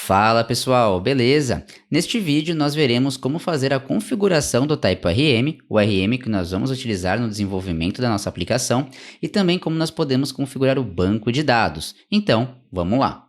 Fala pessoal, beleza? Neste vídeo nós veremos como fazer a configuração do TypeRM, o RM que nós vamos utilizar no desenvolvimento da nossa aplicação, e também como nós podemos configurar o banco de dados. Então, vamos lá!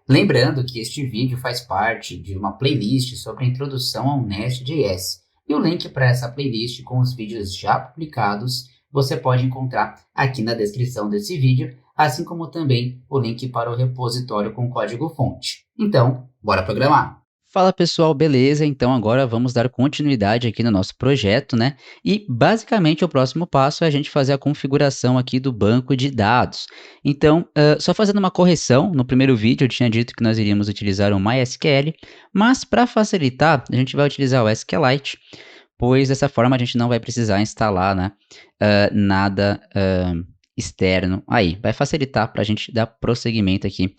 Lembrando que este vídeo faz parte de uma playlist sobre a introdução ao Nest.js, e o link para essa playlist com os vídeos já publicados você pode encontrar aqui na descrição desse vídeo, assim como também o link para o repositório com código-fonte. Então, bora programar! Fala pessoal, beleza? Então agora vamos dar continuidade aqui no nosso projeto, né? E basicamente o próximo passo é a gente fazer a configuração aqui do banco de dados. Então, só fazendo uma correção, no primeiro vídeo eu tinha dito que nós iríamos utilizar o MySQL, mas para facilitar a gente vai utilizar o SQLite, pois dessa forma a gente não vai precisar instalar, né, nada externo aí. Vai facilitar para a gente dar prosseguimento aqui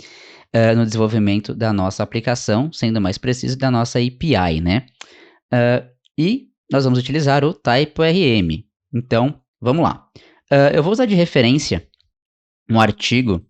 no desenvolvimento da nossa aplicação, sendo mais preciso da nossa API, né? E nós vamos utilizar o TypeRM. Então, vamos lá. Eu vou usar de referência um artigo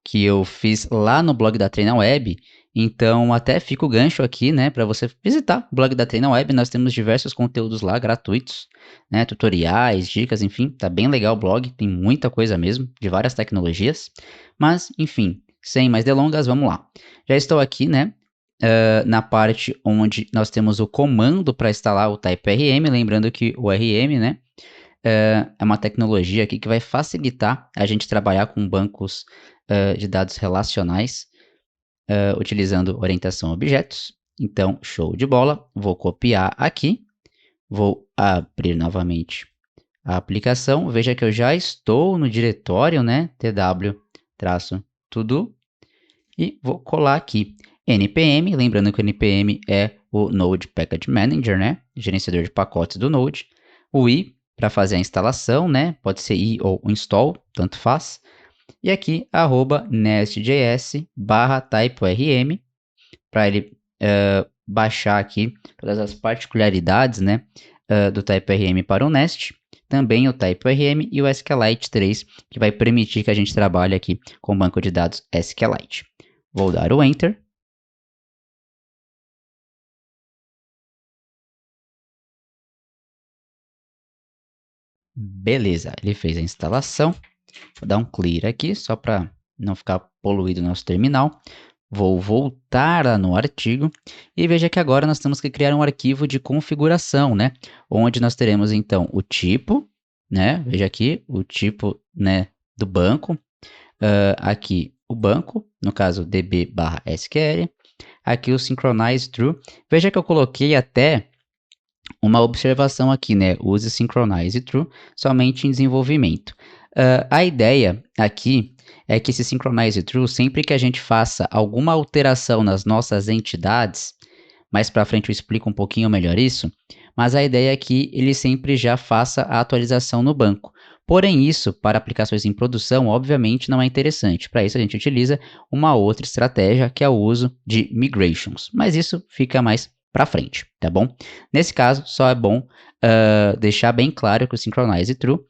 que eu fiz lá no blog da TreinaWeb, então até fica o gancho aqui, né, para você visitar o blog da TreinaWeb. Nós temos diversos conteúdos lá gratuitos, né, tutoriais, dicas, enfim, tá bem legal o blog, tem muita coisa mesmo, de várias tecnologias, mas enfim, sem mais delongas, vamos lá. Já estou aqui, né, na parte onde nós temos o comando para instalar o TypeRM, lembrando que o RM, né, é uma tecnologia aqui que vai facilitar a gente trabalhar com bancos de dados relacionais, utilizando orientação a objetos. Então, show de bola. Vou copiar aqui, vou abrir novamente a aplicação. Veja que eu já estou no diretório, né, tw-todo, e vou colar aqui npm, lembrando que o npm é o Node Package Manager, né, gerenciador de pacotes do Node. O i para fazer a instalação, né, pode ser i ou install, tanto faz. E aqui, @nestjs/typerm, para ele baixar aqui todas as particularidades, né, do TypeRM para o Nest, também o TypeRM e o SQLite 3, que vai permitir que a gente trabalhe aqui com o banco de dados SQLite. Vou dar o Enter. Beleza, ele fez a instalação. Vou dar um clear aqui, só para não ficar poluído o nosso terminal. Vou voltar lá no artigo e veja que agora nós temos que criar um arquivo de configuração, né? Onde nós teremos então o tipo, né? Veja aqui o tipo, né, do banco. Aqui o banco, no caso db/sql. Aqui o synchronize true. Veja que eu coloquei até uma observação aqui, né? Use synchronize true somente em desenvolvimento. A ideia aqui é que esse synchronize true, sempre que a gente faça alguma alteração nas nossas entidades, mais para frente eu explico um pouquinho melhor isso, mas a ideia é que ele sempre já faça a atualização no banco. Porém, isso para aplicações em produção, obviamente, não é interessante. Para isso, a gente utiliza uma outra estratégia, que é o uso de migrations. Mas isso fica mais para frente, tá bom? Nesse caso, só é bom deixar bem claro que o Synchronize True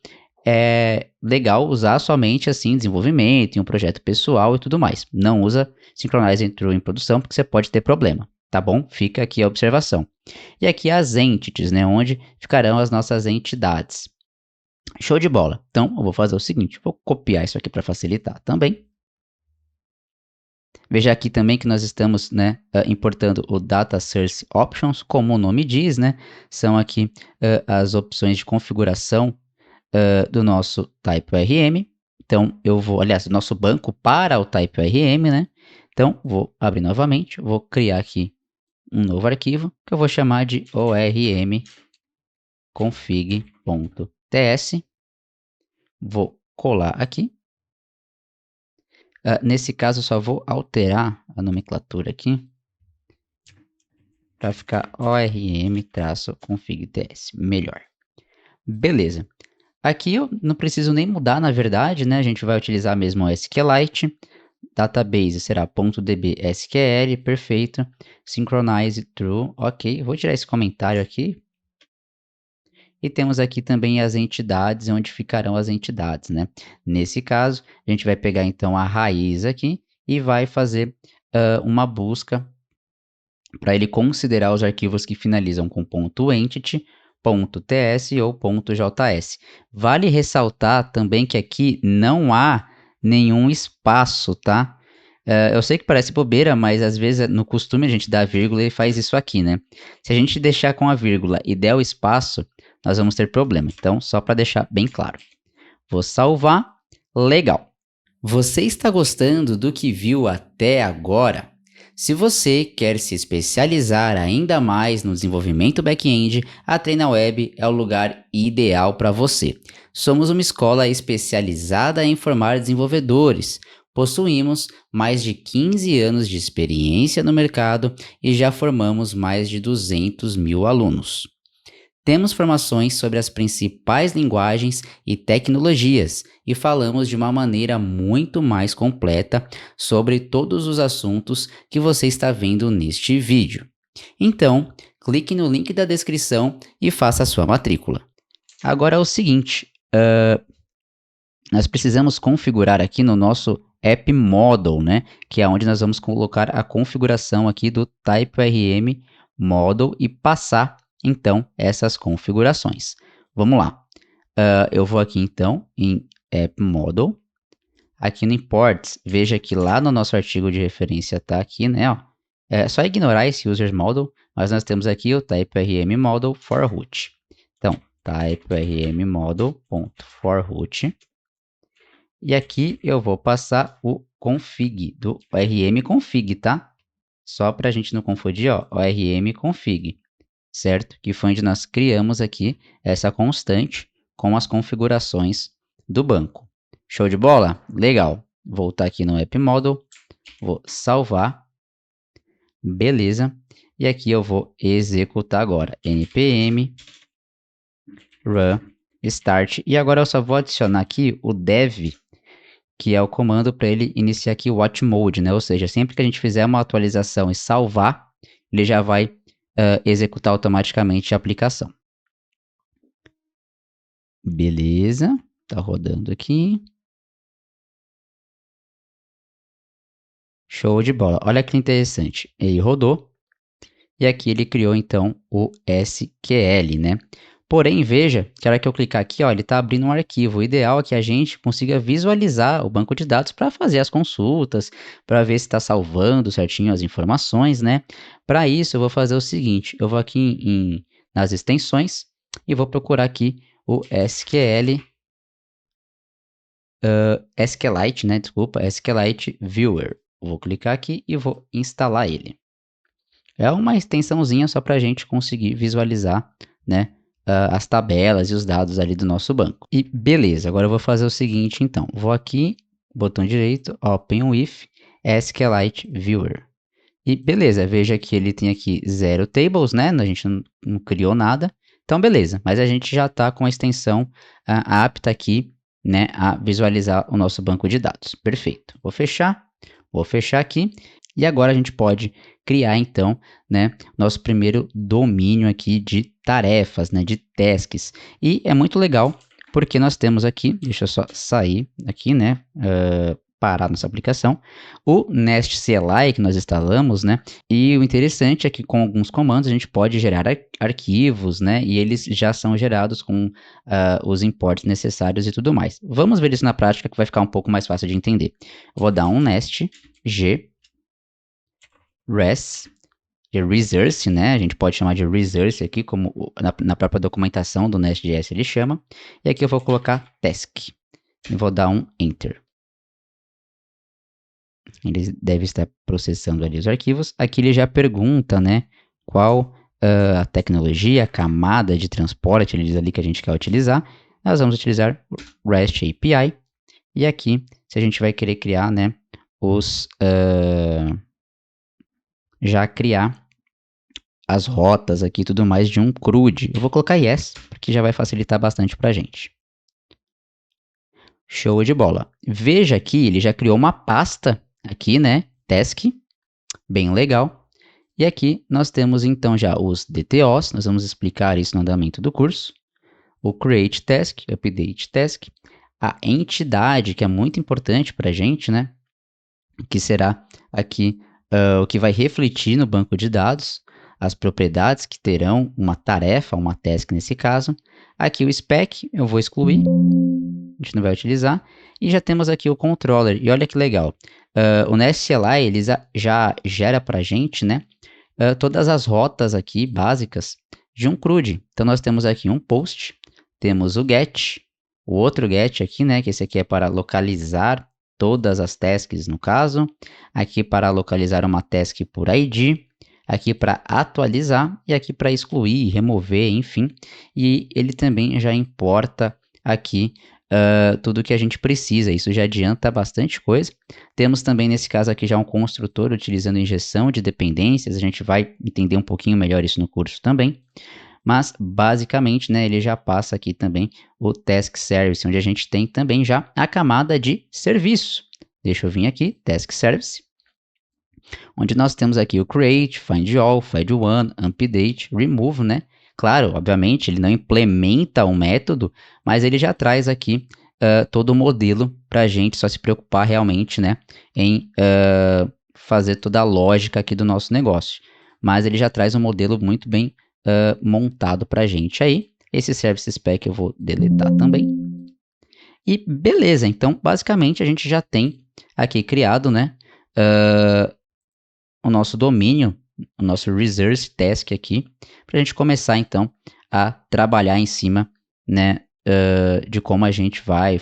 é legal usar somente assim em desenvolvimento, em um projeto pessoal e tudo mais. Não usa Synchronize True em produção porque você pode ter problema, tá bom? Fica aqui a observação. E aqui as entities, né, onde ficarão as nossas entidades. Show de bola. Então, eu vou fazer o seguinte, vou copiar isso aqui para facilitar também. Veja aqui também que nós estamos, né, importando o Data Source Options, como o nome diz, né, são aqui as opções de configuração do nosso TypeRM. Então, eu vou, aliás, do nosso banco para o TypeRM, né? Então, vou abrir novamente, vou criar aqui um novo arquivo, que eu vou chamar de ormconfig.ts. Vou colar aqui. Nesse caso, só vou alterar a nomenclatura aqui para ficar orm-config.ts, melhor. Beleza. Aqui eu não preciso nem mudar, na verdade, né? A gente vai utilizar mesmo o SQLite. Database será .db/sql, perfeito. Synchronize true, ok. Vou tirar esse comentário aqui. e temos aqui também as entidades, onde ficarão as entidades, né? Nesse caso, a gente vai pegar então a raiz aqui e vai fazer uma busca para ele considerar os arquivos que finalizam com .entity, .ts ou .js. Vale ressaltar também que aqui não há nenhum espaço, tá? Eu sei que parece bobeira, mas às vezes no costume a gente dá vírgula e faz isso aqui, né? Se a gente deixar com a vírgula e der o espaço, nós vamos ter problema. Então, só para deixar bem claro. Vou salvar. Legal. Você está gostando do que viu até agora? Se você quer se especializar ainda mais no desenvolvimento back-end, a TreinaWeb é o lugar ideal para você. Somos uma escola especializada em formar desenvolvedores. Possuímos mais de 15 anos de experiência no mercado e já formamos mais de 200 mil alunos. Temos formações sobre as principais linguagens e tecnologias e falamos de uma maneira muito mais completa sobre todos os assuntos que você está vendo neste vídeo. Então, clique no link da descrição e faça a sua matrícula. Agora é o seguinte, nós precisamos configurar aqui no nosso App Model, né? Que é onde nós vamos colocar a configuração aqui do TypeRM Model e passar então essas configurações. Vamos lá. Eu vou aqui então em App Model. Aqui no Imports, veja que lá no nosso artigo de referência está aqui, né? Ó, é só ignorar esse User Model, mas nós temos aqui o TypeRM Model for root. Então, TypeRM Model.forRoot. E aqui eu vou passar o config do rmconfig, tá? Só para a gente não confundir, ó, o rmconfig, certo? Que foi onde nós criamos aqui essa constante com as configurações do banco. Show de bola? Legal. Voltar aqui no App Model, vou salvar. Beleza. E aqui eu vou executar agora npm run start. E agora eu só vou adicionar aqui o dev, que é o comando para ele iniciar aqui o watch mode, né? Ou seja, sempre que a gente fizer uma atualização e salvar, ele já vai executar automaticamente a aplicação. Beleza, tá rodando aqui. Show de bola. Olha que interessante. Ele rodou e aqui ele criou então o SQL, né? Porém, veja que a hora que eu clicar aqui, ó, ele está abrindo um arquivo. O ideal é que a gente consiga visualizar o banco de dados para fazer as consultas, para ver se está salvando certinho as informações, né? Para isso, eu vou fazer o seguinte, eu vou aqui nas extensões e vou procurar aqui o SQLite, né? Desculpa, SQLite Viewer. Vou clicar aqui e vou instalar ele. É uma extensãozinha só para a gente conseguir visualizar, né? As tabelas e os dados ali do nosso banco. E beleza, agora eu vou fazer o seguinte então. Vou aqui, botão direito, Open with SQLite Viewer. E beleza, veja que ele tem aqui 0 tables, né? A gente não criou nada. Então beleza, mas a gente já está com a extensão apta aqui, né? A visualizar o nosso banco de dados. Perfeito. Vou fechar aqui. E agora a gente pode criar, então, né, nosso primeiro domínio aqui de tarefas, né, de tasks. E é muito legal, porque nós temos aqui, deixa eu só sair aqui, né, parar nossa aplicação, o Nest CLI que nós instalamos, né, e o interessante é que com alguns comandos a gente pode gerar arquivos, né, e eles já são gerados com os imports necessários e tudo mais. Vamos ver isso na prática que vai ficar um pouco mais fácil de entender. Eu vou dar um nest g res, de resource, né? A gente pode chamar de resource aqui, como na própria documentação do Nest.js ele chama. E aqui eu vou colocar task. E vou dar um enter. Ele deve estar processando ali os arquivos. Aqui ele já pergunta, né? Qual a tecnologia, a camada de transporte, ele diz ali que a gente quer utilizar. Nós vamos utilizar REST API. E aqui, se a gente vai querer criar, né? Já criar as rotas aqui e tudo mais de um CRUD. Eu vou colocar yes, porque já vai facilitar bastante pra gente. Show de bola. Veja aqui, ele já criou uma pasta aqui, né? Task, bem legal. E aqui nós temos então já os DTOs, nós vamos explicar isso no andamento do curso. o create task, update task, a entidade, que é muito importante para a gente, né? Que será aqui o que vai refletir no banco de dados, as propriedades que terão uma tarefa, uma task nesse caso. Aqui o spec eu vou excluir, a gente não vai utilizar. E já temos aqui o controller. E olha que legal, o Nest CLI ele já gera para a gente, né, todas as rotas aqui básicas de um CRUD. Então nós temos aqui um post, temos o get, o outro get aqui, né, que esse aqui é para localizar todas as tasks no caso, aqui para localizar uma task por ID, aqui para atualizar e aqui para excluir, remover, enfim. E ele também já importa aqui tudo que a gente precisa, isso já adianta bastante coisa. Temos também nesse caso aqui já um construtor utilizando injeção de dependências, a gente vai entender um pouquinho melhor isso no curso também. Mas, basicamente, né, ele já passa aqui também o Task Service, onde a gente tem também já a camada de serviço. Deixa eu vir aqui, Task Service, onde nós temos aqui o Create, Find All, Find One, Update, Remove, né? Claro, obviamente, ele não implementa um método, mas ele já traz aqui todo o modelo para a gente só se preocupar realmente, né, em fazer toda a lógica aqui do nosso negócio. Mas ele já traz um modelo muito bem montado para a gente aí. Esse service spec eu vou deletar também. E beleza, então basicamente a gente já tem aqui criado, né, o nosso domínio, o nosso resource task aqui, para a gente começar então a trabalhar em cima, né, de como a gente vai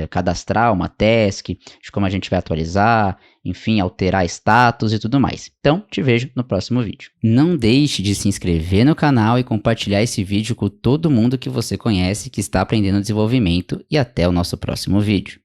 cadastrar uma task, de como a gente vai atualizar, enfim, alterar status e tudo mais. Então, te vejo no próximo vídeo. Não deixe de se inscrever no canal e compartilhar esse vídeo com todo mundo que você conhece que está aprendendo desenvolvimento e até o nosso próximo vídeo.